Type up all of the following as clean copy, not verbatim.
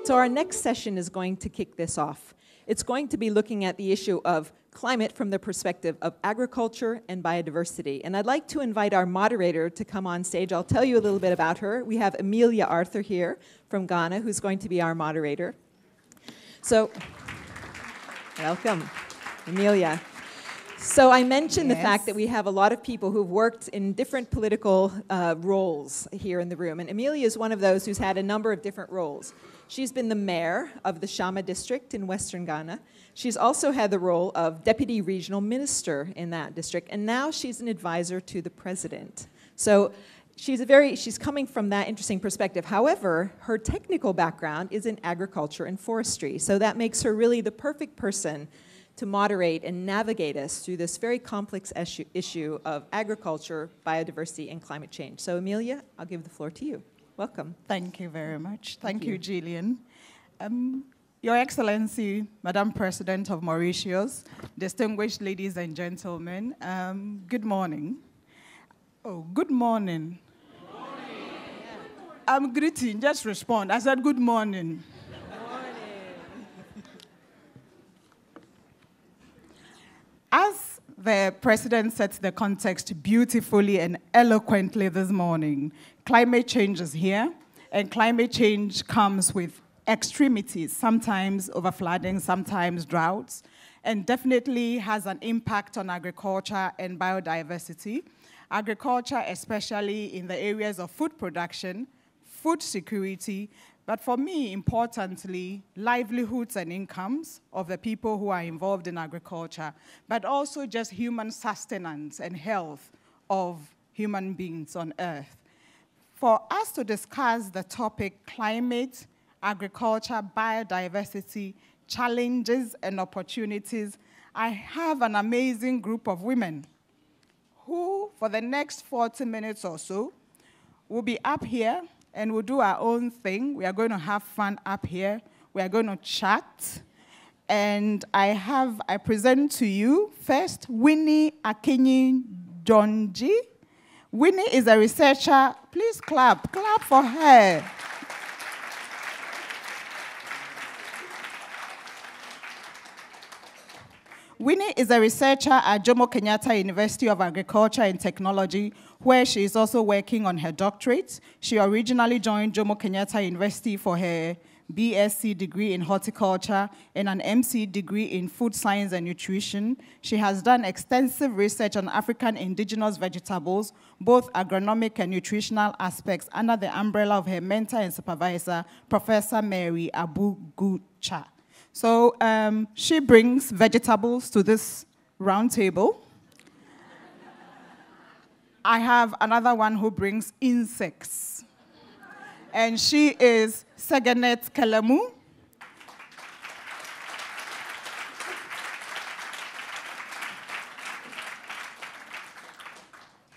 So our next session is going to kick this off. It's going to be looking at the issue of climate from the perspective of agriculture and biodiversity. And I'd like to invite our moderator to come on stage. I'll tell you a little bit about her. We have Emelia Arthur here from Ghana, who's going to be our moderator. So, welcome, Emelia. So I mentioned the fact that we have a lot of people who've worked in different political roles here in the room. And Emelia is one of those who's had a number of different roles. She's been the mayor of the Shama district in Western Ghana. She's also had the role of deputy regional minister in that district. And now she's an advisor to the president. So she's coming from that interesting perspective. However, her technical background is in agriculture and forestry. So that makes her really the perfect person to moderate and navigate us through this very complex issue of agriculture, biodiversity, and climate change. So Emelia, I'll give the floor to you. Welcome. Thank you very much. Thank you, Gillian. Your Excellency, Madam President of Mauritius, distinguished ladies and gentlemen, good morning. Oh, good morning. Good morning. I'm greeting, just respond. I said good morning. As the President sets the context beautifully and eloquently this morning, climate change is here, and climate change comes with extremities, sometimes overflooding, sometimes droughts, and definitely has an impact on agriculture and biodiversity. Agriculture, especially in the areas of food production, food security, but for me, importantly, livelihoods and incomes of the people who are involved in agriculture, but also just human sustenance and health of human beings on Earth. For us to discuss the topic climate, agriculture, biodiversity, challenges and opportunities, I have an amazing group of women who, for the next 40 minutes or so, will be up here and we'll do our own thing. We are going to have fun up here. We are going to chat. And I present to you first Winnie Akinyi Nyonje. Winnie is a researcher. Please clap. Clap for her. Winnie is a researcher at Jomo Kenyatta University of Agriculture and Technology, where she is also working on her doctorate. She originally joined Jomo Kenyatta University for her BSc degree in horticulture and an MC degree in food science and nutrition. She has done extensive research on African indigenous vegetables, both agronomic and nutritional aspects, under the umbrella of her mentor and supervisor, Professor Mary Abu-Gucha. So she brings vegetables to this round table. I have another one who brings insects. And she is Segenet Kelemu.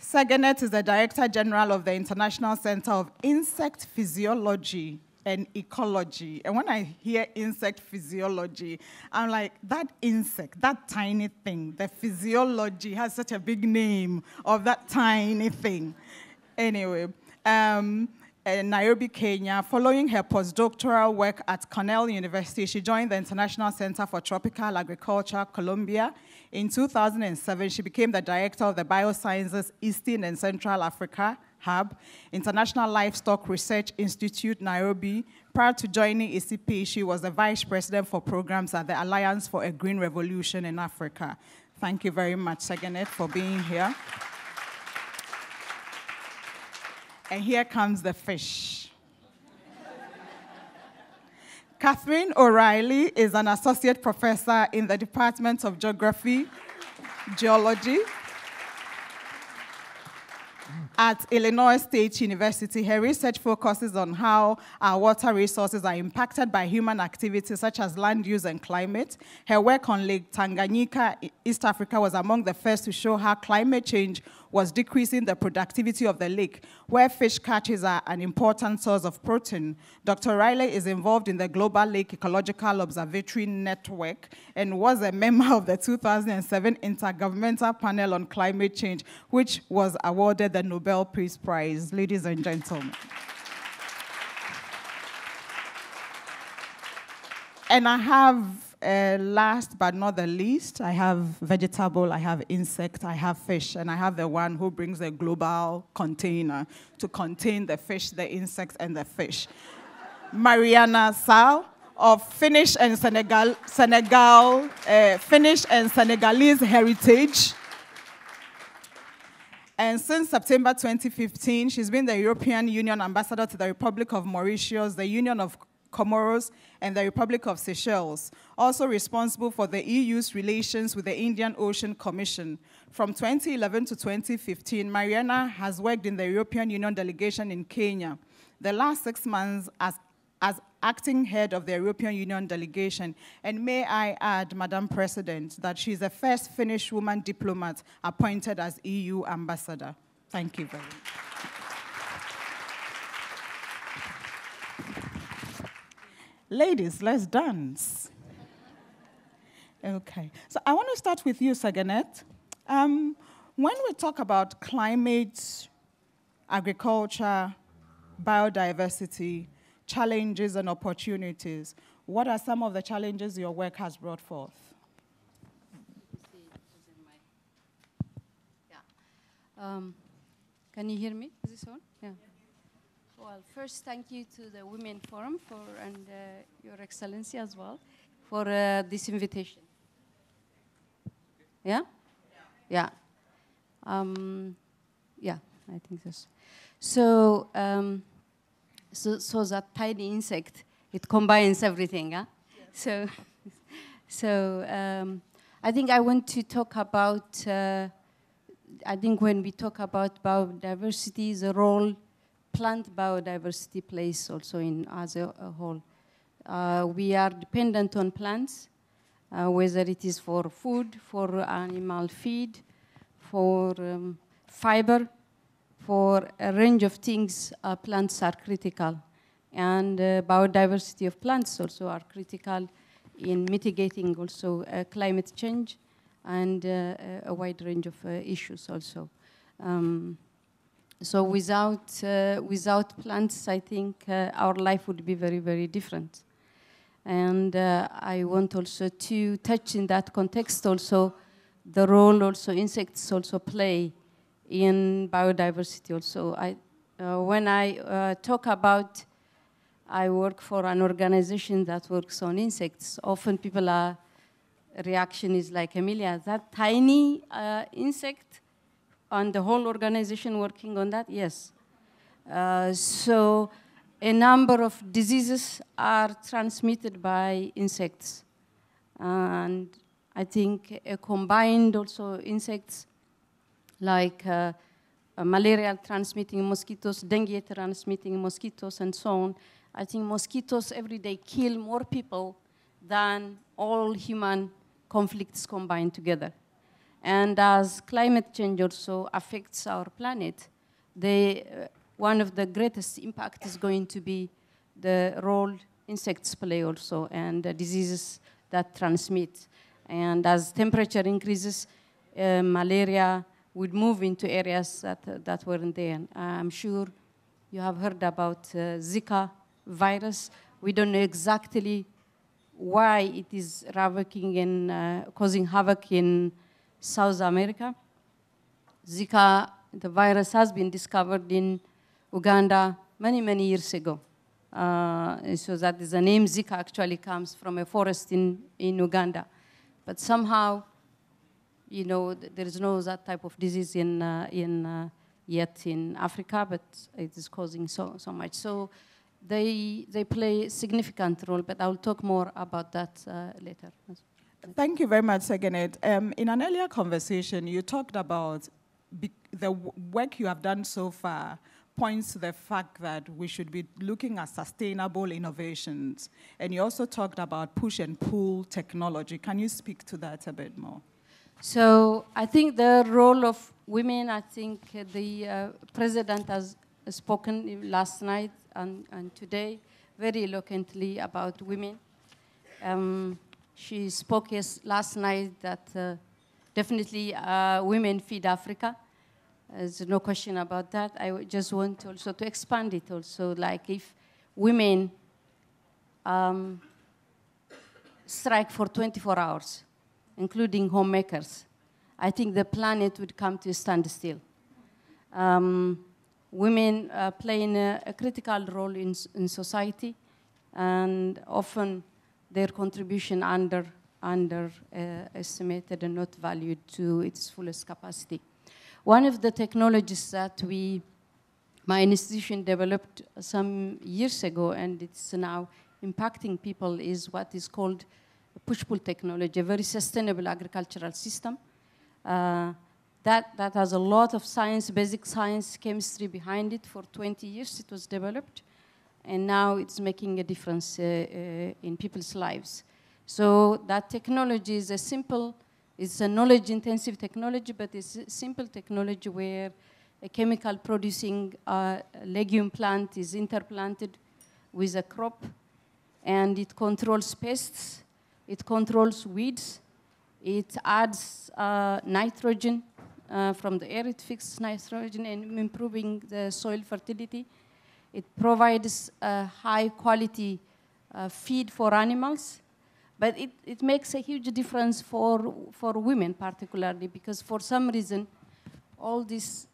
Segenet is the Director General of the International Center of Insect Physiology and Ecology. And when I hear insect physiology, I'm like, that insect, that tiny thing, the physiology has such a big name of that tiny thing. Anyway, in Nairobi, Kenya, following her postdoctoral work at Cornell University, she joined the International Center for Tropical Agriculture, Colombia. In 2007, she became the director of the Biosciences Eastern and Central Africa Hub, International Livestock Research Institute, Nairobi. Prior to joining ICIPE, she was the vice president for programs at the Alliance for a Green Revolution in Africa. Thank you very much, Segenet, for being here. And here comes the fish. Catherine O'Reilly is an associate professor in the Department of Geography-Geology at Illinois State University. Her research focuses on how our water resources are impacted by human activities such as land use and climate. Her work on Lake Tanganyika, East Africa, was among the first to show how climate change was decreasing the productivity of the lake, where fish catches are an important source of protein. Dr. Riley is involved in the Global Lake Ecological Observatory Network and was a member of the 2007 Intergovernmental Panel on Climate Change, which was awarded the Nobel Peace Prize. Ladies and gentlemen. And I have, last but not the least, I have vegetable, I have insect, I have fish, and I have the one who brings a global container to contain the fish, the insects, and the fish. Marjaana Sall, of Finnish and Finnish and Senegalese heritage. And since September 2015, she's been the European Union ambassador to the Republic of Mauritius, the Union of Comoros, and the Republic of Seychelles, also responsible for the EU's relations with the Indian Ocean Commission. From 2011 to 2015, Marjaana has worked in the European Union delegation in Kenya. The last 6 months as acting head of the European Union delegation. And may I add, Madam President, that she's the first Finnish woman diplomat appointed as EU ambassador. Thank you very much. Ladies, let's dance. Okay, so I want to start with you, Segenet. When we talk about climate, agriculture, biodiversity, challenges and opportunities, what are some of the challenges your work has brought forth? Can you hear me? Is this on? Yeah. Well, first, thank you to the Women Forum and Your Excellency as well for this invitation. Yeah? Yeah. Yeah, I think this. So, so that tiny insect, it combines everything, huh? Yes. So I think I want to talk about, I think when we talk about biodiversity, the role plant biodiversity plays also in as a whole. We are dependent on plants, whether it is for food, for animal feed, for fiber, for a range of things, plants are critical. And biodiversity of plants also are critical in mitigating also climate change and a wide range of issues also. So without plants, I think our life would be very, very different. And I want also to touch in that context also the role also insects also play in biodiversity also. When I talk about, I work for an organization that works on insects, often people's reaction is like, Emelia, that tiny insect and the whole organization working on that? Yes. So a number of diseases are transmitted by insects. And I think a combined also insects like malaria transmitting mosquitoes, dengue transmitting mosquitoes, and so on. I think mosquitoes every day kill more people than all human conflicts combined together. And as climate change also affects our planet, one of the greatest impact is going to be the role insects play also and the diseases that transmit. And as temperature increases, malaria would move into areas that weren't there. I'm sure you have heard about Zika virus. We don't know exactly why it is ravaging and causing havoc in South America. Zika, the virus has been discovered in Uganda many, many years ago. So that is the name Zika actually comes from a forest in Uganda. But somehow, you know, there is no that type of disease yet in Africa, but it is causing so much. So they play a significant role, but I'll talk more about that later. Thank you very much, Segenet. In an earlier conversation, you talked about the work you have done so far points to the fact that we should be looking at sustainable innovations. And you also talked about push and pull technology. Can you speak to that a bit more? So I think the role of women, I think the president has spoken last night and today very eloquently about women. She spoke last night that definitely women feed Africa. There's no question about that. I just want also to expand it also, like if women strike for 24 hours, including homemakers, I think the planet would come to a standstill. Women playing a critical role in society, and often their contribution underestimated and not valued to its fullest capacity. One of the technologies that my institution developed some years ago, and it's now impacting people, is what is called push-pull technology, a very sustainable agricultural system. That has a lot of science, basic science, chemistry behind it. For 20 years it was developed, and now it's making a difference in people's lives. So that technology is it's a knowledge-intensive technology, but it's a simple technology where a chemical producing legume plant is interplanted with a crop, and it controls pests, it controls weeds, it adds nitrogen from the air, it fixes nitrogen and improving the soil fertility. It provides a high quality feed for animals, but it makes a huge difference for women particularly, because for some reason, all this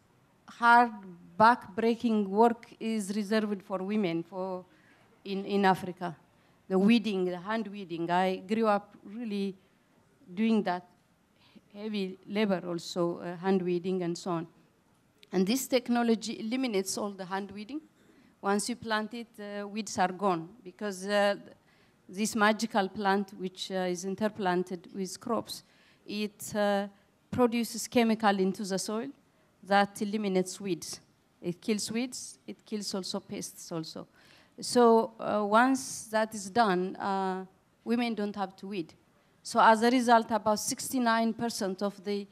hard back-breaking work is reserved for women in Africa. The weeding, the hand weeding. I grew up really doing that heavy labor also, hand weeding and so on. And this technology eliminates all the hand weeding. Once you plant it, weeds are gone, because this magical plant, which is interplanted with crops, it produces chemical into the soil that eliminates weeds. It kills weeds, it kills also pests also. So once that is done, women don't have to weed. So as a result, about 69% of the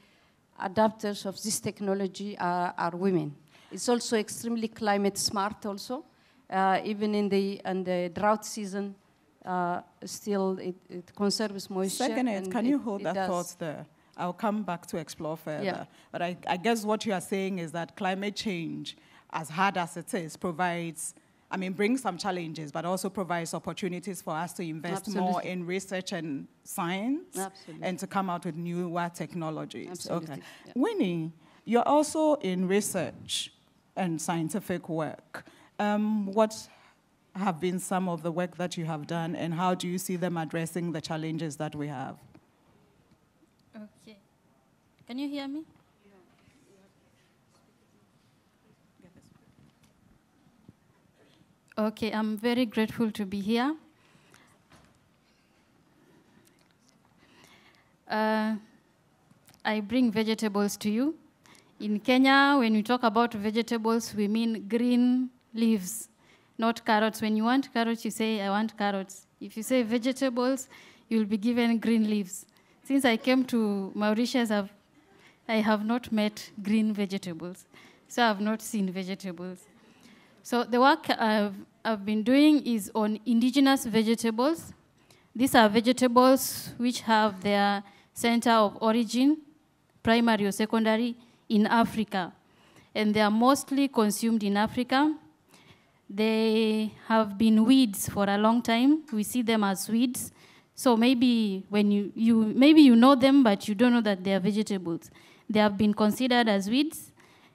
adopters of this technology are women. It's also extremely climate smart also. Even in the drought season, still it conserves moisture. Segenet, can you hold that thought there? I'll come back to explore further. Yeah. But I guess what you are saying is that climate change, as hard as it is, brings some challenges, but also provides opportunities for us to invest more in research and science and to come out with newer technologies. Absolutely. Okay. Yeah. Winnie, you're also in research and scientific work. What have been some of the work that you have done, and how do you see them addressing the challenges that we have? Okay. Can you hear me? Okay, I'm very grateful to be here. I bring vegetables to you. In Kenya, when we talk about vegetables, we mean green leaves, not carrots. When you want carrots, you say, I want carrots. If you say vegetables, you'll be given green leaves. Since I came to Mauritius, I have not met green vegetables, so I have not seen vegetables. So the work I've been doing is on indigenous vegetables. These are vegetables which have their center of origin, primary or secondary, in Africa. And they are mostly consumed in Africa. They have been weeds for a long time. We see them as weeds. So maybe when you know them, but you don't know that they are vegetables. They have been considered as weeds,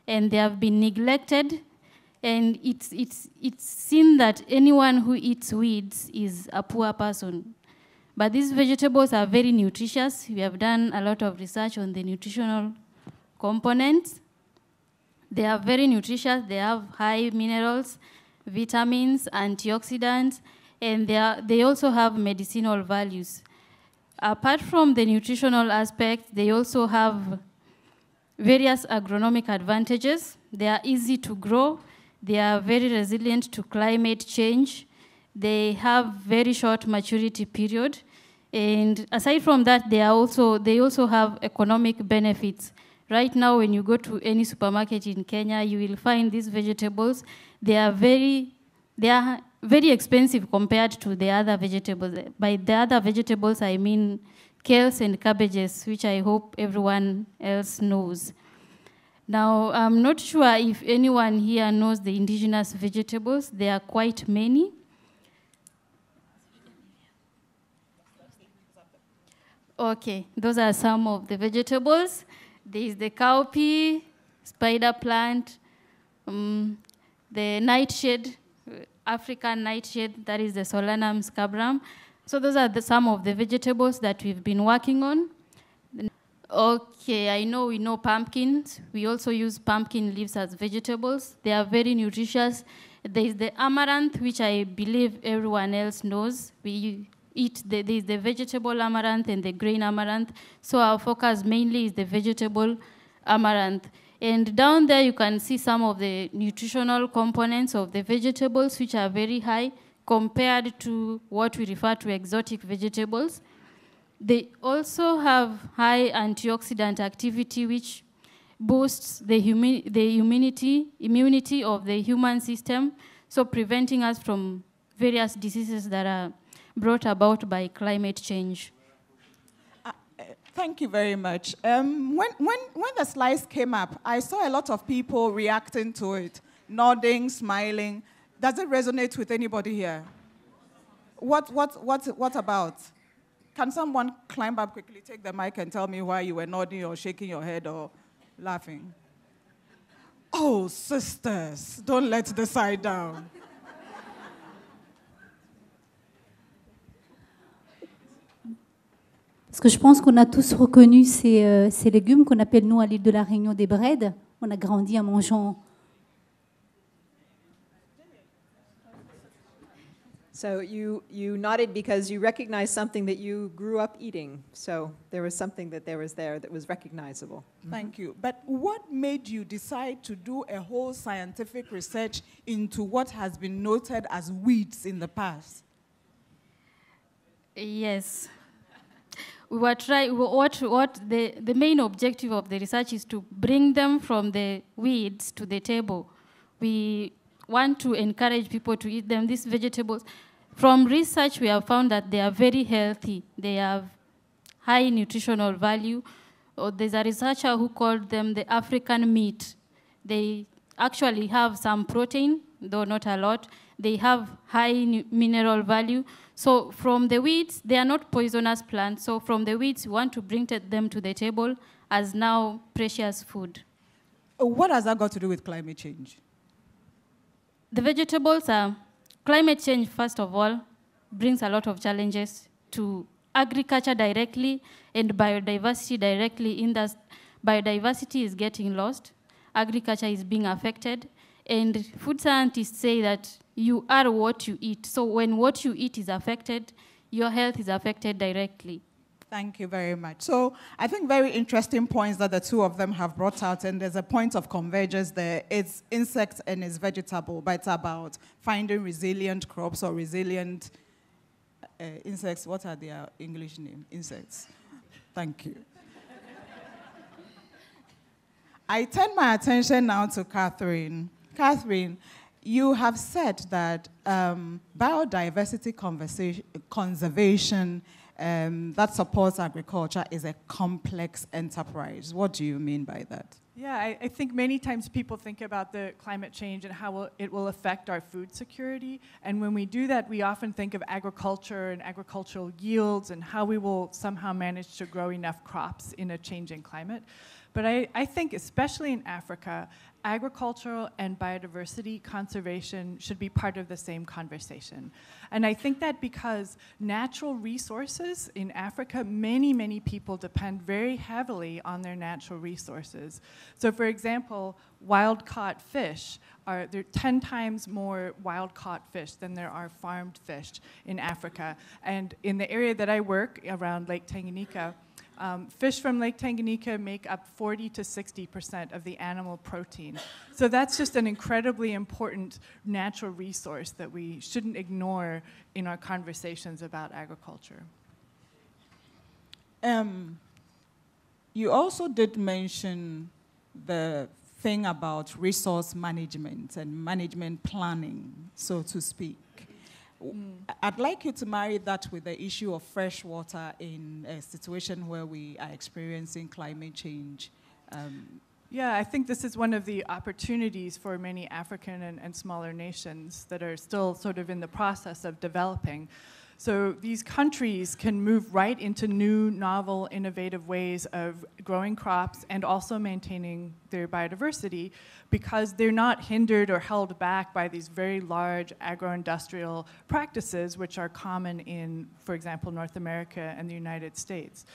and they have been neglected. And it's seen that anyone who eats weeds is a poor person. But these vegetables are very nutritious. We have done a lot of research on the nutritional components. They are very nutritious. They have high minerals, vitamins, antioxidants, and they also have medicinal values. Apart from the nutritional aspect, they also have various agronomic advantages. They are easy to grow. They are very resilient to climate change. They have very short maturity period. And aside from that, they also have economic benefits. Right now, when you go to any supermarket in Kenya, you will find these vegetables. They are very expensive compared to the other vegetables. By the other vegetables, I mean kales and cabbages, which I hope everyone else knows. Now, I'm not sure if anyone here knows the indigenous vegetables. There are quite many. Okay, those are some of the vegetables. There is the cowpea, spider plant, the nightshade, African nightshade, that is the Solanum scabrum. So those are some of the vegetables that we've been working on. Okay, I know we know pumpkins. We also use pumpkin leaves as vegetables. They are very nutritious. There is the amaranth, which I believe everyone else knows. We eat, there is the vegetable amaranth and the grain amaranth. So our focus mainly is the vegetable amaranth. And down there you can see some of the nutritional components of the vegetables, which are very high compared to what we refer to exotic vegetables. They also have high antioxidant activity, which boosts the immunity of the human system, so preventing us from various diseases that are brought about by climate change. Thank you very much. When the slides came up, I saw a lot of people reacting to it, nodding, smiling. Does it resonate with anybody here? What about? Can someone climb up quickly, take the mic, and tell me why you were nodding or shaking your head or laughing? Oh, sisters, don't let the side down. Parce que je pense qu'on a tous reconnu ces légumes qu'on appelle, nous, à l'île de la Réunion, des brèdes. On a grandi en mangeant. So you nodded because you recognized something that you grew up eating. So there was something that was there that was recognizable. Thank you. But what made you decide to do a whole scientific research into what has been noted as weeds in the past? Yes. We were trying, the main objective of the research is to bring them from the weeds to the table. We want to encourage people to eat them, these vegetables. From research, we have found that they are very healthy. They have high nutritional value. There's a researcher who called them the African meat. They actually have some protein, though not a lot. They have high mineral value. So from the weeds, they are not poisonous plants. So from the weeds, we want to bring them to the table as now precious food. What has that got to do with climate change? The vegetables are, climate change, first of all, brings a lot of challenges to agriculture directly and biodiversity directly, in that biodiversity is getting lost, agriculture is being affected, and food scientists say that you are what you eat. So when what you eat is affected, your health is affected directly. Thank you very much. So I think very interesting points that the two of them have brought out, and there's a point of convergence there. It's insects and it's vegetable, but it's about finding resilient crops or resilient insects. What are their English names? Insects. Thank you. I turn my attention now to Catherine. Catherine, you have said that biodiversity conservation that supports agriculture is a complex enterprise. What do you mean by that? Yeah, I think many times people think about the climate change and how it will affect our food security. And when we do that, we often think of agriculture and agricultural yields and how we will somehow manage to grow enough crops in a changing climate. But I think, especially in Africa, agricultural and biodiversity conservation should be part of the same conversation. And I think that because natural resources in Africa, many people depend very heavily on their natural resources. So for example, wild-caught fish there are 10 times more wild-caught fish than there are farmed fish in Africa. And in the area that I work, around Lake Tanganyika, fish from Lake Tanganyika make up 40 to 60% of the animal protein. So that's just an incredibly important natural resource that we shouldn't ignore in our conversations about agriculture. You also did mention the thing about resource management and management planning, so to speak. I'd like you to marry that with the issue of fresh water in a situation where we are experiencing climate change. Yeah, I think this is one of the opportunities for many African and smaller nations that are still sort of in the process of developing. So these countries can move right into new, novel, innovative ways of growing crops and also maintaining their biodiversity because they're not hindered or held back by these very large agro-industrial practices which are common in, for example, North America and the United States.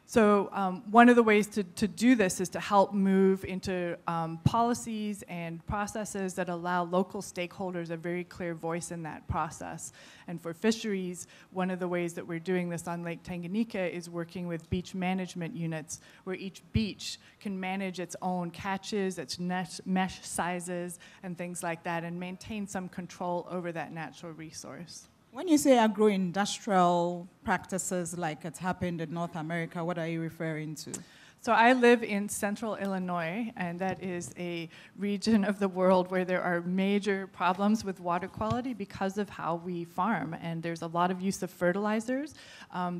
So one of the ways to do this is to help move into policies and processes that allow local stakeholders a very clear voice in that process. And for fisheries, one of the ways that we're doing this on Lake Tanganyika is working with beach management units, where each beach can manage its own catches, its mesh sizes, and things like that, and maintain some control over that natural resource. When you say agro-industrial practices like it's happened in North America, what are you referring to? So I live in central Illinois, and that is a region of the world where there are major problems with water quality because of how we farm. And there's a lot of use of fertilizers.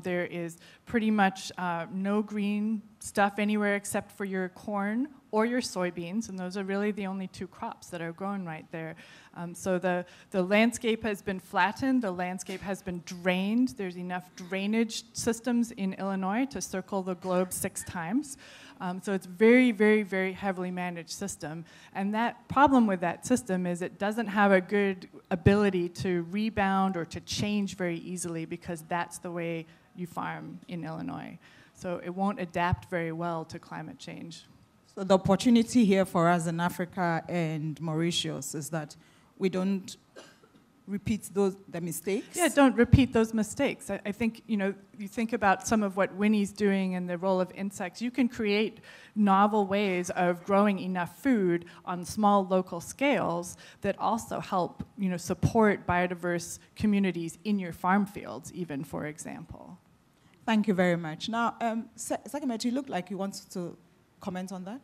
There is pretty much no green stuff anywhere except for your corn or your soybeans, and those are really the only two crops that are grown right there. So the landscape has been flattened, the landscape has been drained. There's enough drainage systems in Illinois to circle the globe 6 times. So it's very, very, very heavily managed system. And that problem with that system is it doesn't have a good ability to rebound or to change very easily because that's the way you farm in Illinois. So it won't adapt very well to climate change. So the opportunity here for us in Africa and Mauritius is that we don't repeat the mistakes? Yeah, don't repeat those mistakes. I think, you think about some of what Winnie's doing and the role of insects. You can create novel ways of growing enough food on small local scales that also help, support biodiverse communities in your farm fields, even, for example. Thank you very much. Now, Segenet, you look like you want to comment on that?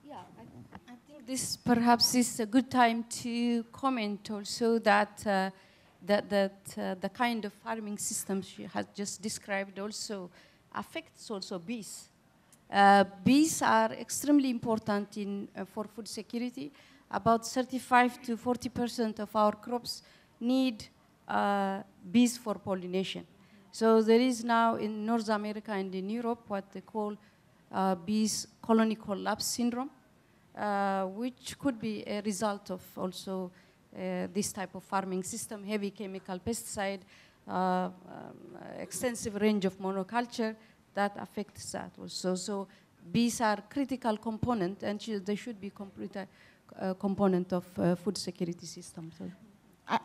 Yeah, I think this perhaps is a good time to comment also that the kind of farming systems she has just described also affects also bees. Bees are extremely important for food security. About 35 to 40% of our crops need bees for pollination. So there is now in North America and in Europe what they call bees colony collapse syndrome, which could be a result of also this type of farming system, heavy chemical pesticide, extensive range of monoculture that affects that also. So bees are critical component, and they should be complete component of food security system. So.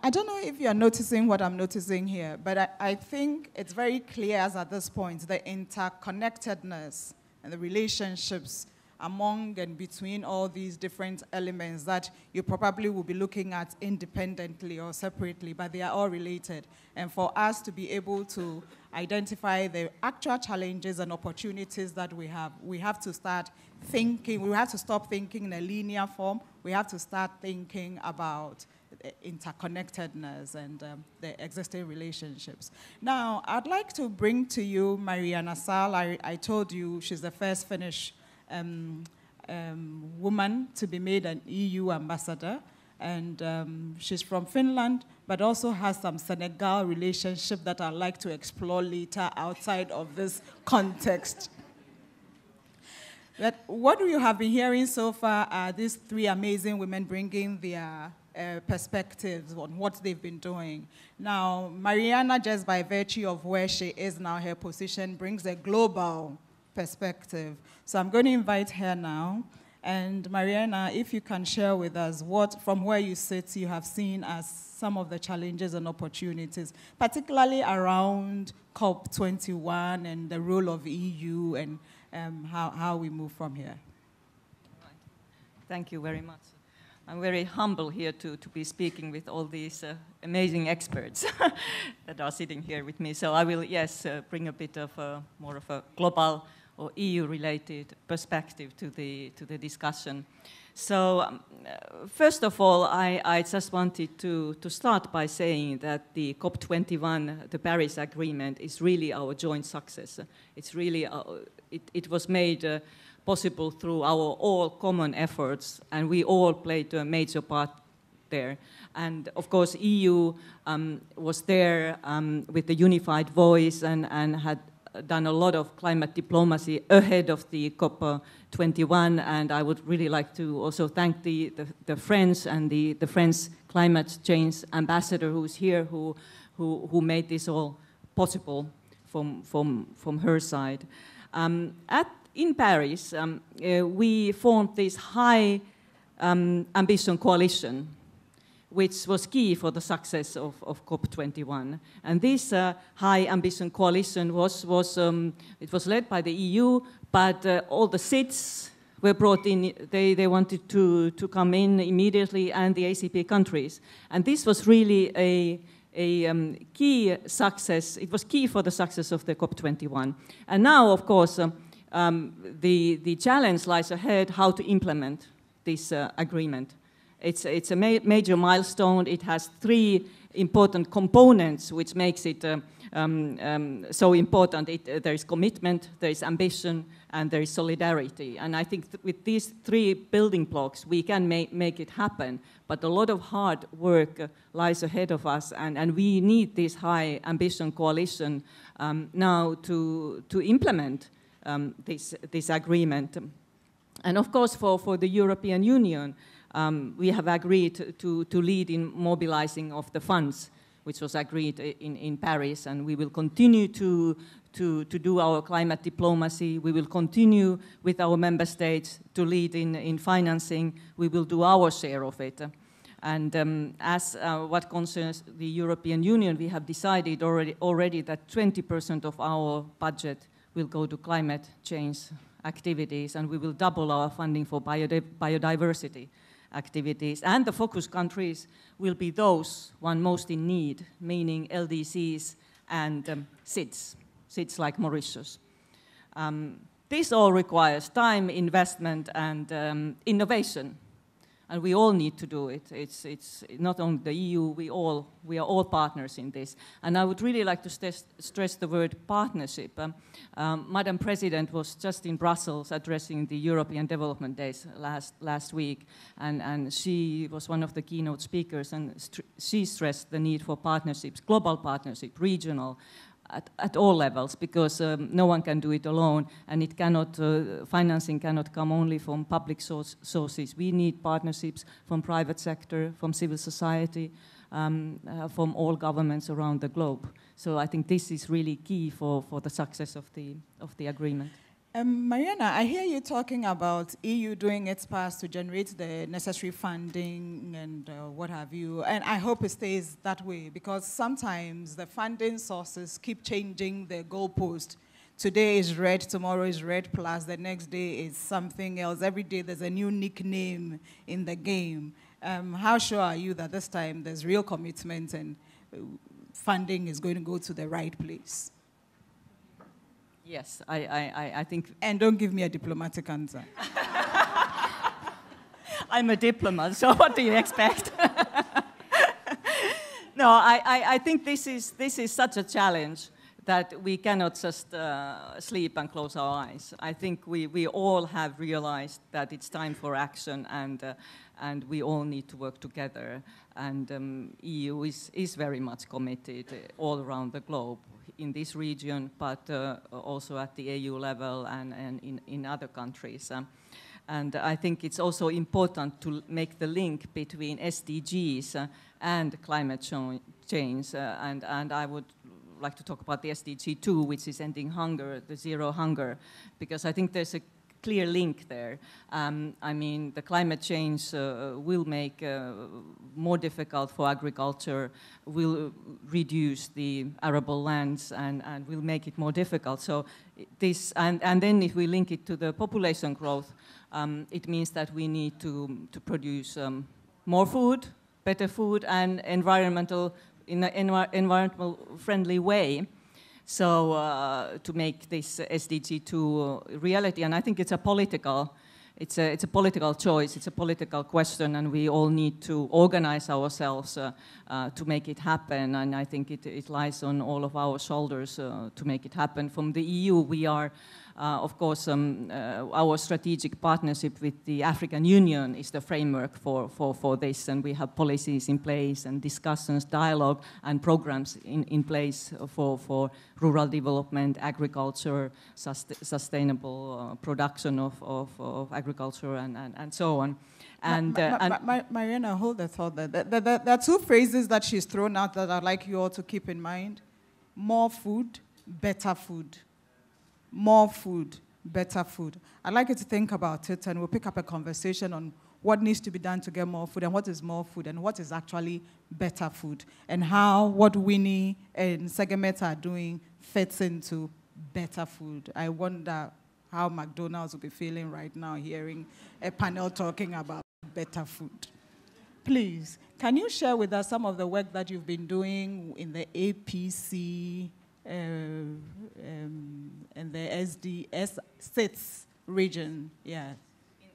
I don't know if you're noticing what I'm noticing here, but I think it's very clear as at this point the interconnectedness and the relationships among and between all these different elements that you probably will be looking at independently or separately, but they are all related. And for us to be able to identify the actual challenges and opportunities that we have to start thinking, we have to stop thinking in a linear form, we have to start thinking about interconnectedness and the existing relationships. Now, I'd like to bring to you Marjaana Sall. I told you she's the first Finnish woman to be made an EU ambassador, and she's from Finland, but also has some Senegal relationship that I'd like to explore later outside of this context. But what you have been hearing so far are these 3 amazing women bringing their perspectives on what they've been doing. Now, Marjaana, just by virtue of where she is now, her position, brings a global perspective. So I'm going to invite her now. And Marjaana, if you can share with us what, from where you sit, you have seen as some of the challenges and opportunities, particularly around COP21 and the role of EU and how we move from here. Thank you very much. I'm very humble here to be speaking with all these amazing experts that are sitting here with me. So I will, yes, bring a bit of more of a global or EU-related perspective to the discussion. So first of all, I just wanted to start by saying that the COP21, the Paris Agreement, is really our joint success. It's really, it was made possible through our all common efforts, and we all played a major part there. And of course, EU was there with the unified voice and had done a lot of climate diplomacy ahead of the COP21, and I would really like to also thank the French and the French climate change ambassador who's here, who made this all possible from her side. In Paris, we formed this high ambition coalition, which was key for the success of COP21. And this high ambition coalition was led by the EU, but all the SIDS were brought in. They wanted to come in immediately, and the ACP countries. And this was really a key success. It was key for the success of the COP21. And now, of course, the challenge lies ahead how to implement this agreement. It's a major milestone. It has 3 important components which makes it so important. There is commitment, there is ambition, and there is solidarity. And I think with these 3 building blocks, we can make it happen. But a lot of hard work lies ahead of us, and we need this high ambition coalition now to implement this agreement. And of course, for the European Union, we have agreed to lead in mobilizing of the funds, which was agreed in Paris, and we will continue to do our climate diplomacy. We will continue with our member states to lead in financing. We will do our share of it. And as what concerns the European Union, we have decided already that 20% of our budget will go to climate change activities, and we will double our funding for biodiversity activities. And the focus countries will be those most in need, meaning LDCs and SIDS like Mauritius. This all requires time, investment, and innovation. And we all need to do it. It's not only the EU, we are all partners in this. And I would really like to stress the word partnership. Madam President was just in Brussels addressing the European Development Days last week, and she was one of the keynote speakers, and she stressed the need for partnerships, global partnership, regional, at all levels, because no one can do it alone, and it cannot, financing cannot come only from public sources. We need partnerships from private sector, from civil society, from all governments around the globe. So I think this is really key for the success of the agreement. Marjaana, I hear you talking about EU doing its part to generate the necessary funding and what have you, and I hope it stays that way, because sometimes the funding sources keep changing the goalpost. Today is red, tomorrow is red plus, the next day is something else. Every day there's a new nickname in the game. How sure are you that this time there's real commitment and funding is going to go to the right place? Yes, I think... And don't give me a diplomatic answer. I'm a diplomat, so what do you expect? No, I think this is such a challenge that we cannot just sleep and close our eyes. I think we all have realized that it's time for action, and we all need to work together. And EU is very much committed all around the globe, in this region, but also at the AU level and in other countries. And I think it's also important to make the link between SDGs and climate change. And I would like to talk about the SDG 2, which is ending hunger, the zero hunger, because I think there's a clear link there. I mean, the climate change will make more difficult for agriculture, will reduce the arable lands, and will make it more difficult. So this, and then if we link it to the population growth, it means that we need to produce more food, better food, and in an environmental friendly way. So to make this SDG 2 reality, and I think it's a political choice, it's a political question, and we all need to organize ourselves to make it happen. And I think it lies on all of our shoulders to make it happen. From the EU, we are Of course, our strategic partnership with the African Union is the framework for this, and we have policies in place and discussions, dialogue, and programs in place for rural development, agriculture, sustainable production of agriculture, and so on. And Marjaana, hold the thought there. There are two phrases that she's thrown out that I'd like you all to keep in mind. More food, better food. More food, better food. I'd like you to think about it, and we'll pick up a conversation on what needs to be done to get more food, and what is more food, and what is actually better food, and how what Winnie and Segenet are doing fits into better food. I wonder how McDonald's will be feeling right now hearing a panel talking about better food. Please, can you share with us some of the work that you've been doing in the APC and the SITS region? Yeah.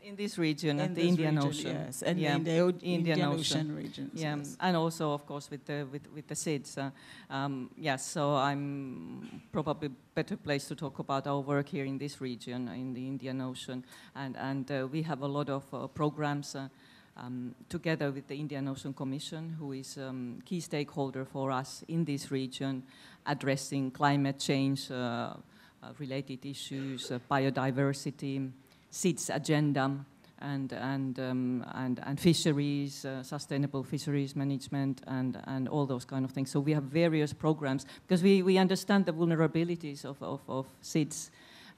In this region, at the Indian Ocean. Yes, and in the Indian Ocean region. Yeah, yes. And also, of course, with the SIDS. Yes, so I'm probably better placed to talk about our work here in this region, in the Indian Ocean. And we have a lot of programs together with the Indian Ocean Commission, who is a key stakeholder for us in this region, addressing climate change related issues, biodiversity, SIDS agenda, and fisheries, sustainable fisheries management, and all those kind of things. So we have various programs, because we understand the vulnerabilities of SIDS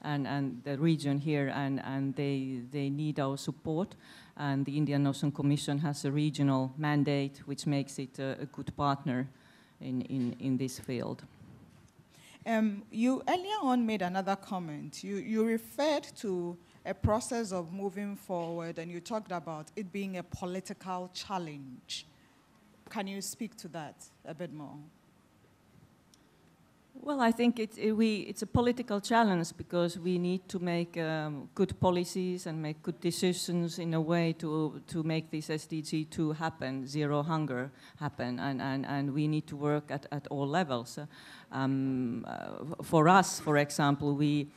and the region here, and they need our support. And the Indian Ocean Commission has a regional mandate, which makes it a good partner in this field. You earlier on made another comment. You referred to a process of moving forward, and you talked about it being a political challenge. Can you speak to that a bit more? Well, I think it's a political challenge, because we need to make good policies and make good decisions in a way to make this SDG 2 happen, zero hunger happen, and we need to work at all levels. For us, for example, we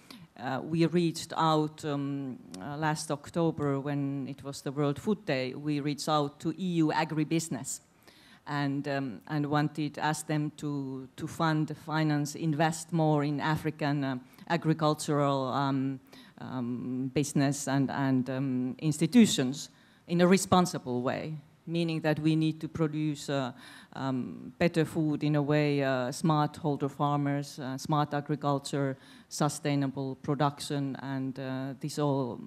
reached out last October, when it was the World Food Day. We reached out to EU agribusiness and asked them to fund, finance, invest more in African agricultural business and institutions in a responsible way, meaning that we need to produce better food in a way, smallholder farmers, smart agriculture, sustainable production, and this all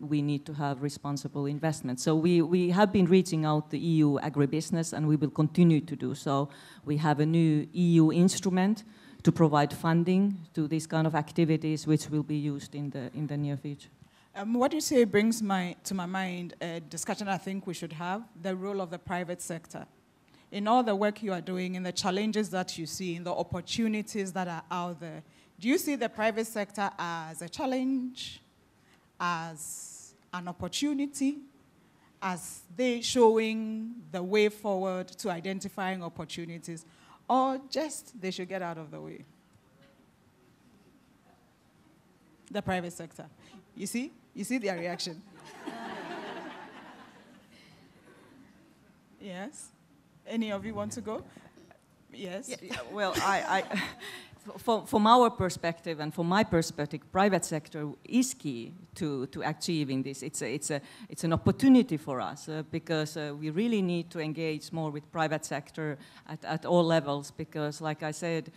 we need to have responsible investment. So we have been reaching out to EU agribusiness, and we will continue to do so. We have a new EU instrument to provide funding to these kind of activities, which will be used in the near future. What you say brings to my mind a discussion I think we should have, the role of the private sector. In all the work you are doing, in the challenges that you see, in the opportunities that are out there, do you see the private sector as a challenge, as an opportunity, as they showing the way forward to identifying opportunities, or just they should get out of the way? The private sector. You see? You see their reaction. Yes? Any of you want to go? Yes? Yeah, well, from our perspective and from my perspective, private sector is key to achieving this. It's an opportunity for us because we really need to engage more with private sector at all levels, because, like I said,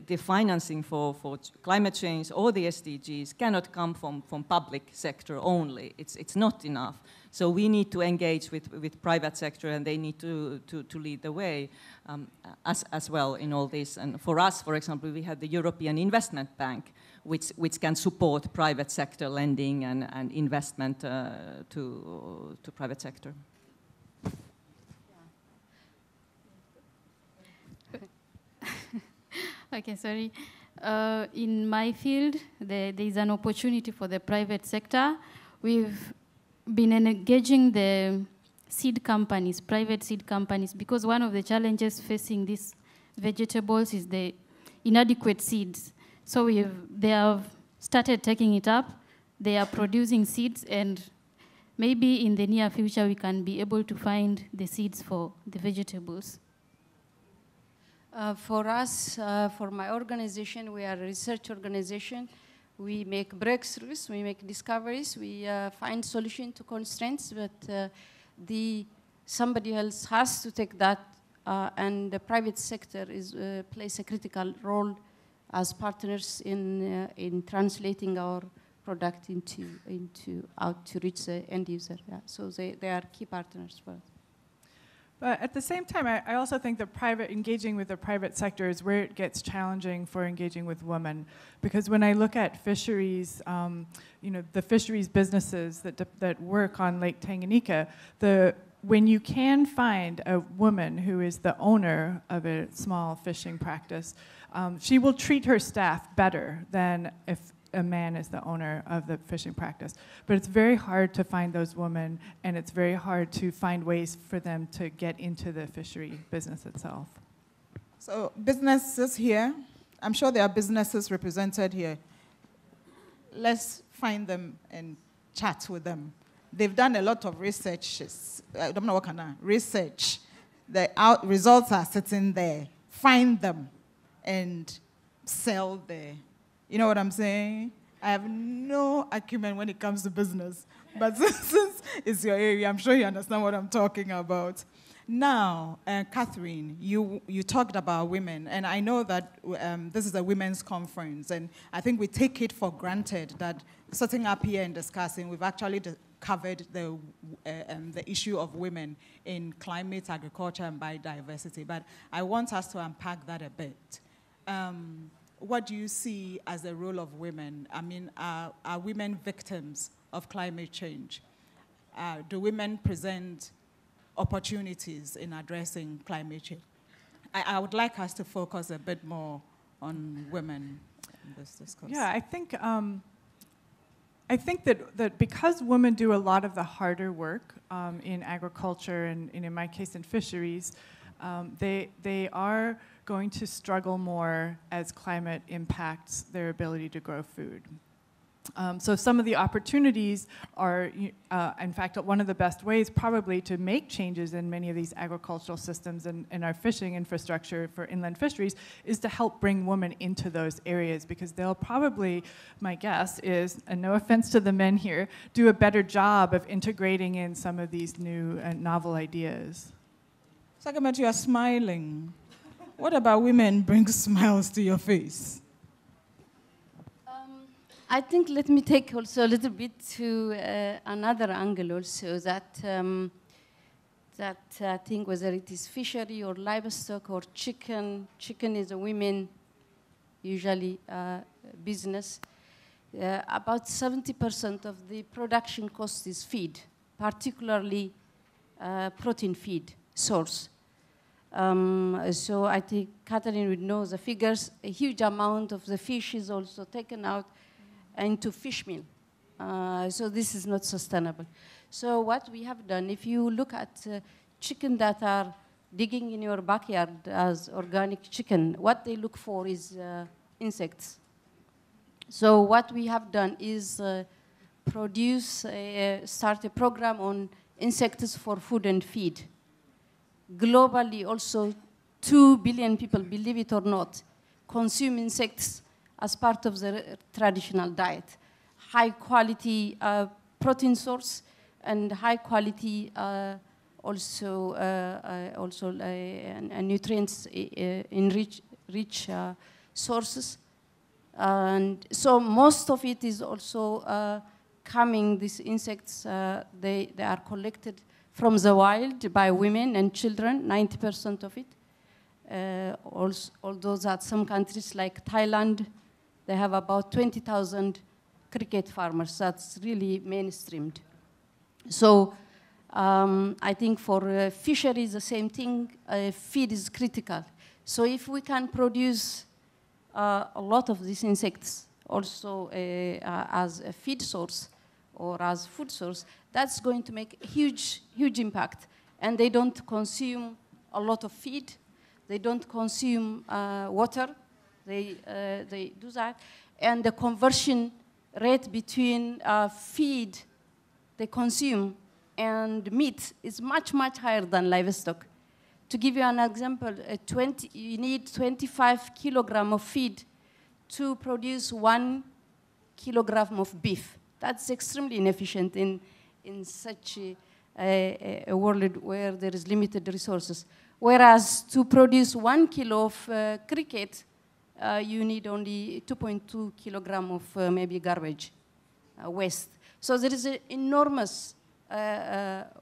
the financing for climate change or the SDGs cannot come from public sector only. It's not enough. So we need to engage with private sector, and they need to lead the way as well in all this. And for us, for example, we have the European Investment Bank, which can support private sector lending and investment to private sector. Okay, sorry. In my field, there is an opportunity for the private sector. We've been engaging the seed companies, private seed companies, because one of the challenges facing these vegetables is the inadequate seeds. So they have started taking it up. They are producing seeds, and maybe in the near future we can be able to find the seeds for the vegetables. For us, for my organization, we are a research organization. We make breakthroughs, we make discoveries, we find solutions to constraints, but somebody else has to take that, and the private sector plays a critical role as partners in translating our product out to reach the end user. Yeah. So they are key partners for us. But at the same time, I also think that engaging with the private sector is where it gets challenging for engaging with women. Because when I look at fisheries, the fisheries businesses that work on Lake Tanganyika, when you can find a woman who is the owner of a small fishing practice, she will treat her staff better than if a man is the owner of the fishing practice. But it's very hard to find those women, and it's very hard to find ways for them to get into the fishery business itself. So businesses here, I'm sure there are businesses represented here. Let's find them and chat with them. They've done a lot of researches. I don't know what kind of research. The results are sitting there. Find them and sell there. You know what I'm saying? I have no acumen when it comes to business, but since it's your area, I'm sure you understand what I'm talking about. Now, Catherine, you talked about women, and I know that this is a women's conference, and I think we take it for granted that sitting up here and discussing, we've actually covered the issue of women in climate, agriculture, and biodiversity, but I want us to unpack that a bit. What do you see as the role of women? I mean, are women victims of climate change? Do women present opportunities in addressing climate change? I would like us to focus a bit more on women in this discussion. Yeah, I think that because women do a lot of the harder work in agriculture and in my case in fisheries, they are going to struggle more as climate impacts their ability to grow food. So some of the opportunities are, in fact, one of the best ways probably to make changes in many of these agricultural systems and our fishing infrastructure for inland fisheries is to help bring women into those areas, because they'll probably, my guess is, and no offense to the men here, do a better job of integrating in some of these new and novel ideas. Segenet, you are smiling. What about women bring smiles to your face? I think let me take also a little bit to another angle also, that I think whether it is fishery or livestock or chicken is a women usually business. About 70% of the production cost is feed, particularly protein feed source. So I think Catherine would know the figures. A huge amount of the fish is also taken out into fish meal. So this is not sustainable. So what we have done, if you look at chicken that are digging in your backyard as organic chicken, what they look for is insects. So what we have done is start a program on insects for food and feed. Globally, also, 2 billion people, believe it or not, consume insects as part of their traditional diet. High quality protein source and high quality nutrients rich sources. And so most of it is also coming, these insects, they are collected from the wild by women and children, 90% of it. Although that some countries like Thailand, they have about 20,000 cricket farmers. That's really mainstreamed. So I think for fisheries, the same thing, feed is critical. So if we can produce a lot of these insects also as a feed source or as food source, that's going to make a huge impact. And they don't consume a lot of feed. They don't consume water. They do that. and the conversion rate between feed they consume and meat is much, much higher than livestock. To give you an example, you need 25 kilograms of feed to produce 1 kilogram of beef. That's extremely inefficient in such a world where there is limited resources. Whereas to produce 1 kilo of cricket, you need only 2.2 kilograms of maybe garbage, waste. So there is an enormous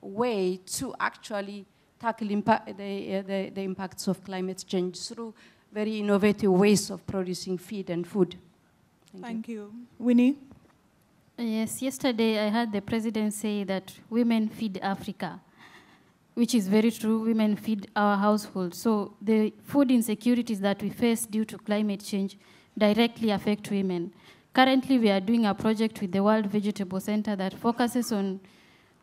way to actually tackle the impacts of climate change through very innovative ways of producing feed and food. Thank you. Winnie? Yes, yesterday I heard the president say that women feed Africa, which is very true. Women feed our household. So the food insecurities that we face due to climate change directly affect women. Currently, we are doing a project with the World Vegetable Center that focuses on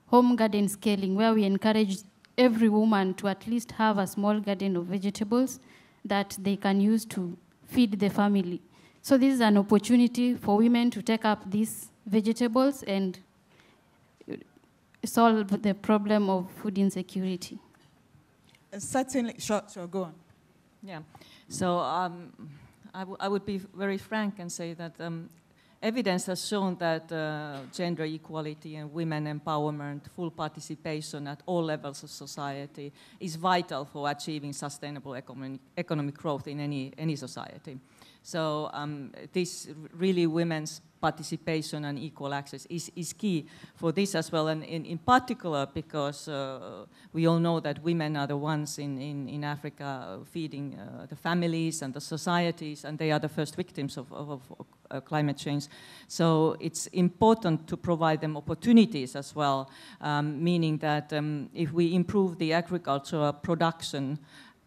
home garden scaling, where we encourage every woman to at least have a small garden of vegetables that they can use to feed the family. So this is an opportunity for women to take up these vegetables and solve the problem of food insecurity. Certainly, sure, go on. Yeah, so I would be very frank and say that evidence has shown that gender equality and women empowerment, full participation at all levels of society is vital for achieving sustainable economic growth in any society. So this really women's participation and equal access is key for this as well, and in particular because we all know that women are the ones in Africa feeding the families and the societies, and they are the first victims of climate change. So it's important to provide them opportunities as well, meaning that if we improve the agricultural production,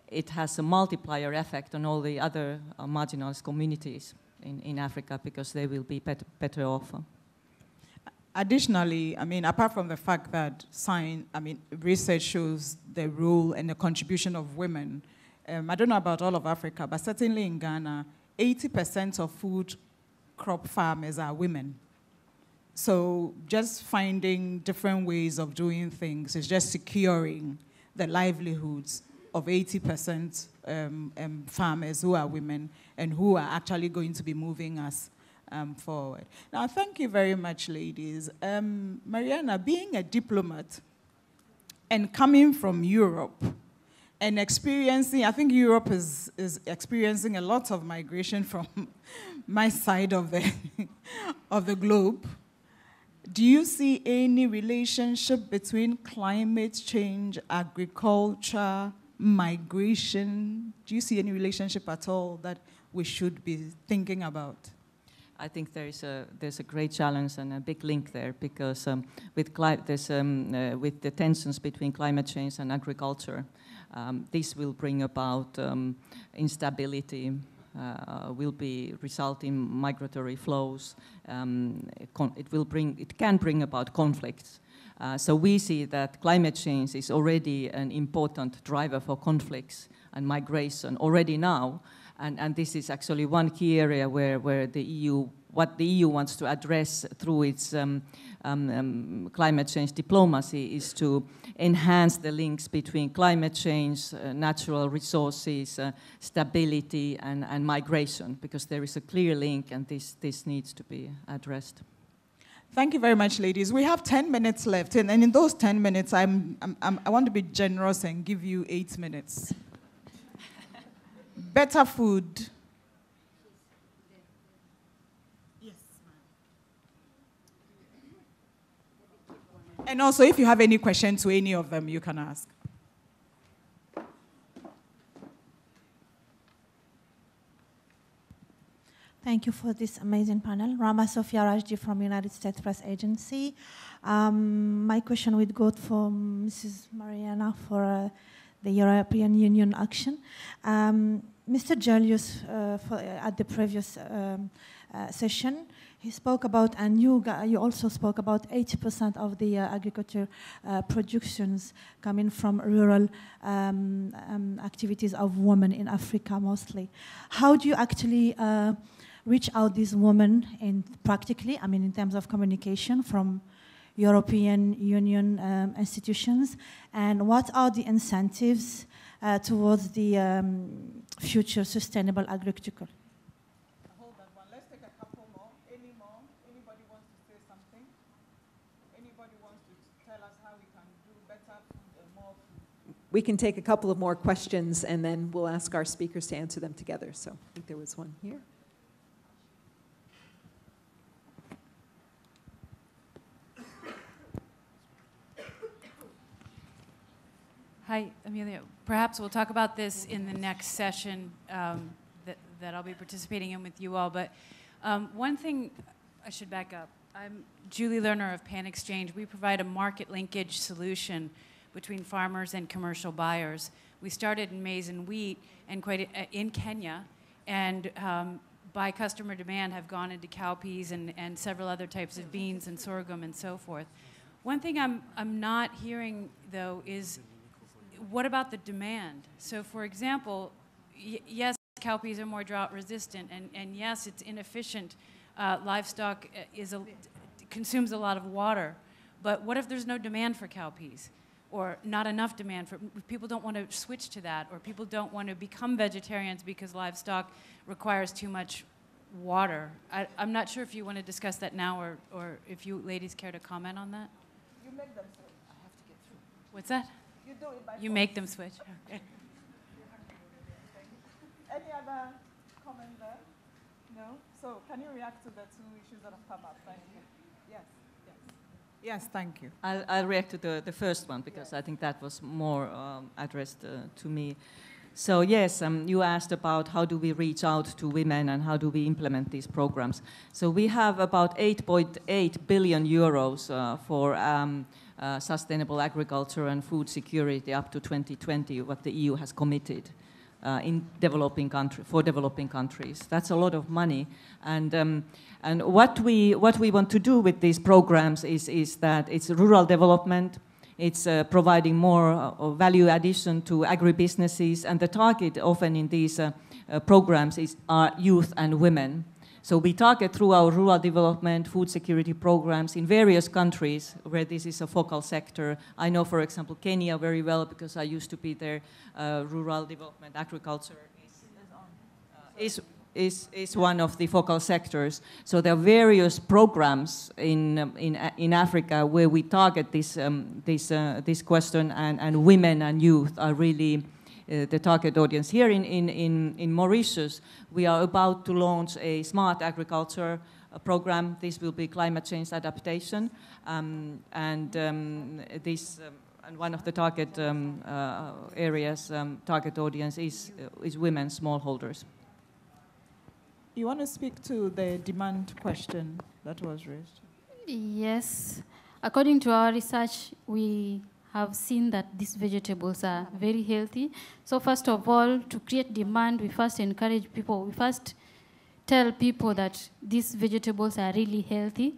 it has a multiplier effect on all the other marginalized communities in Africa, because they will be better off. Additionally, apart from the fact that research shows the role and the contribution of women, I don't know about all of Africa, but certainly in Ghana, 80% of food crop farmers are women. So just finding different ways of doing things is just securing the livelihoods of 80% farmers who are women and who are actually going to be moving us forward. Now, thank you very much, ladies. Marjaana, being a diplomat and coming from Europe and experiencing, I think Europe is experiencing a lot of migration from my side of the globe. Do you see any relationship between climate change, agriculture, migration? Do you see any relationship at all that we should be thinking about? I think there's a great challenge and a big link there, because with the tensions between climate change and agriculture, this will bring about instability, will result in migratory flows. It can bring about conflicts. So we see that climate change is already an important driver for conflicts and migration already now, and this is actually one key area where what the EU wants to address through its climate change diplomacy is to enhance the links between climate change, natural resources, stability, and migration, because there is a clear link, and this needs to be addressed. Thank you very much, ladies. We have 10 minutes left, and in those 10 minutes, I want to be generous and give you 8 minutes. Better food. Yes, ma'am. And also, if you have any questions to any of them, you can ask. Thank you for this amazing panel. Rama Sofia Rajdi from United States Press Agency. My question would go for Mrs. Marjaana for the European Union action. Mr. Julius, at the previous session, he spoke about, and you also spoke about 80% of the agriculture productions coming from rural activities of women in Africa mostly. How do you actually reach out these women in practically, I mean, in terms of communication from European Union institutions? And what are the incentives towards the future sustainable agriculture? Hold that one. Let's take a couple more. Any more? Anybody wants to say something? Anybody wants to tell us how we can do better food and more food? We can take a couple of more questions, and then we'll ask our speakers to answer them together. So I think there was one here. Hi, Emelia. Perhaps we'll talk about this in the next session that I'll be participating in with you all. But one thing, I should back up. I'm Julie Lerner of Pan Exchange. We provide a market linkage solution between farmers and commercial buyers. We started in maize and wheat and in Kenya, and by customer demand have gone into cowpeas and several other types of beans and sorghum and so forth. One thing I'm not hearing, though, is what about the demand? So, for example, yes, cowpeas are more drought resistant, and yes, it's inefficient. Livestock consumes a lot of water. But what if there's no demand for cowpeas? Or not enough demand for, people don't want to switch to that, or people don't want to become vegetarians because livestock requires too much water. I'm not sure if you want to discuss that now, or if you ladies care to comment on that. You make them switch. I have to get through. What's that? You do it by You force. make them switch. Okay. Any other comment there? No? So can you react to the two issues that have come up? Thank you. Yes. Yes, thank you. I'll react to the first one because I think that was more addressed to me. So yes, you asked about how do we reach out to women and how do we implement these programs. So we have about 8.8 billion euros for sustainable agriculture and food security up to 2020, what the EU has committed in developing countries. That's a lot of money, and what we want to do with these programs is that it's rural development. It's providing more value addition to agribusinesses, and the target often in these programs are youth and women. So we target through our rural development, food security programs in various countries where this is a focal sector. I know, for example, Kenya very well because I used to be there. Rural development, agriculture is one of the focal sectors. So there are various programs in Africa where we target this question, and women and youth are really the target audience. Here in Mauritius, we are about to launch a smart agriculture program. This will be climate change adaptation, and one of the target areas, target audience is women smallholders. You want to speak to the demand question that was raised? Yes. According to our research, we have seen that these vegetables are very healthy. So first of all, to create demand, we first encourage people, we first tell people that these vegetables are really healthy.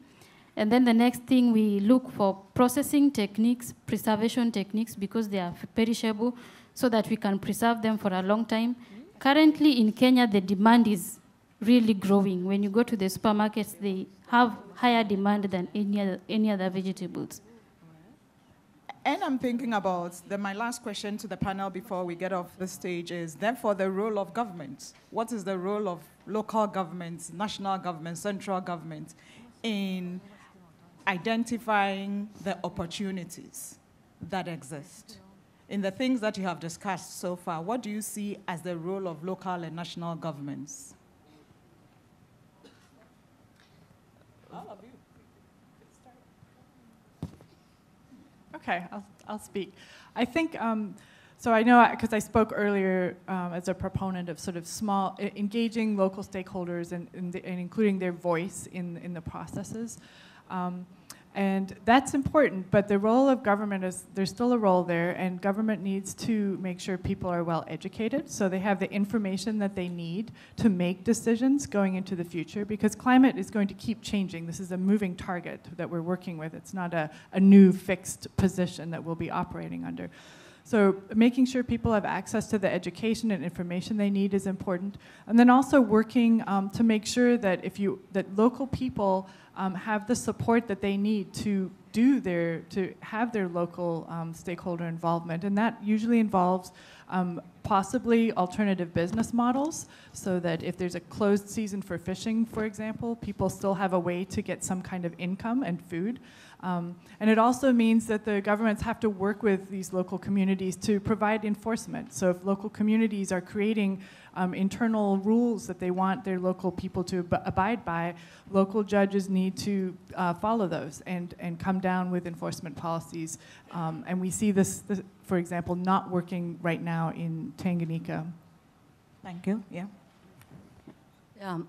And then the next thing, we look for processing techniques, preservation techniques, because they are perishable, so that we can preserve them for a long time. Currently in Kenya, the demand is really growing. When you go to the supermarkets, they have higher demand than any other vegetables. And I'm thinking about my last question to the panel before we get off the stage is, therefore, the role of governments. What is the role of local governments, national governments, central governments in identifying the opportunities that exist? In the things that you have discussed so far, what do you see as the role of local and national governments? All of you. Okay, I'll speak. I think, so I know, because I spoke earlier as a proponent of sort of engaging local stakeholders and including their voice in the processes. And that's important, but the role of government is, there's still a role there, and government needs to make sure people are well educated so they have the information that they need to make decisions going into the future, because climate is going to keep changing. This is a moving target that we're working with. It's not a new fixed position that we'll be operating under. So making sure people have access to the education and information they need is important. And then also working to make sure that that local people have the support that they need to have their local stakeholder involvement. And that usually involves possibly alternative business models, so that if there's a closed season for fishing, for example, people still have a way to get some kind of income and food. And it also means that the governments have to work with these local communities to provide enforcement. So if local communities are creating internal rules that they want their local people to abide by, local judges need to follow those and come down with enforcement policies. And we see this, for example, not working right now in Tanganyika. Thank you. Yeah.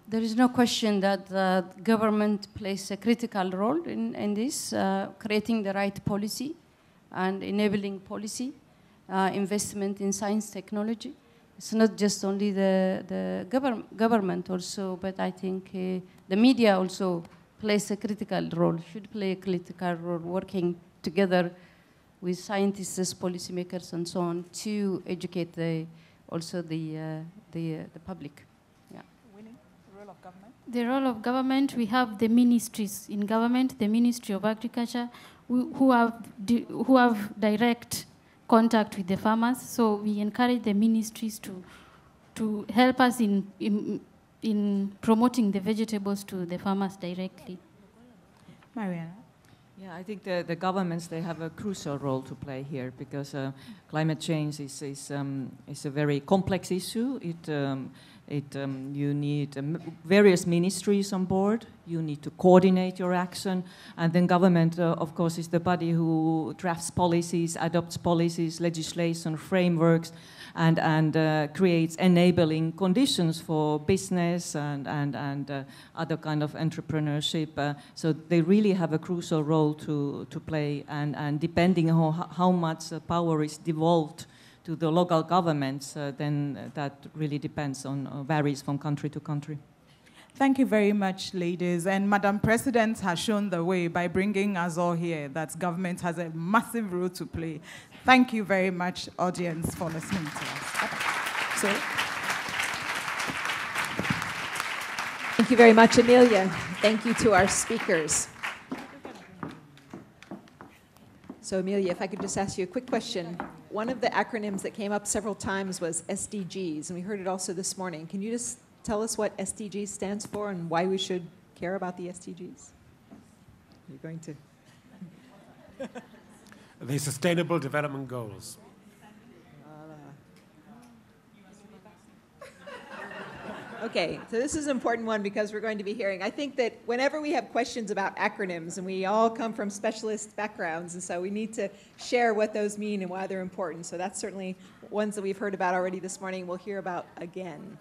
There is no question that the government plays a critical role in this, creating the right policy and enabling policy, investment in science technology. It's not just only the government also, but I think the media also plays a critical role, should play a critical role, working together with scientists, policymakers, and so on, to educate the public. The role of government, we have the ministries in government, the Ministry of Agriculture, who have direct contact with the farmers. So we encourage the ministries to help us in promoting the vegetables to the farmers directly. Marjaana? Yeah, I think the governments, they have a crucial role to play here, because climate change is a very complex issue. You need various ministries on board. You need to coordinate your action. And then government, of course, is the body who drafts policies, adopts policies, legislation, frameworks, and creates enabling conditions for business and other kind of entrepreneurship. So they really have a crucial role to play. And depending on how much power is devolved to the local governments, then that really depends on, varies from country to country. Thank you very much, ladies. And Madam President has shown the way by bringing us all here, that government has a massive role to play. Thank you very much, audience, for listening to us. So, Thank you very much, Emelia. Thank you to our speakers. So, Emelia, if I could just ask you a quick question. One of the acronyms that came up several times was SDGs, and we heard it also this morning. Can you just tell us what SDGs stands for and why we should care about the SDGs? You're going to... The Sustainable Development Goals. Okay, so this is an important one because we're going to be hearing. I think that whenever we have questions about acronyms, and we all come from specialist backgrounds, and so we need to share what those mean and why they're important. So that's certainly ones that we've heard about already this morning, we'll hear about again.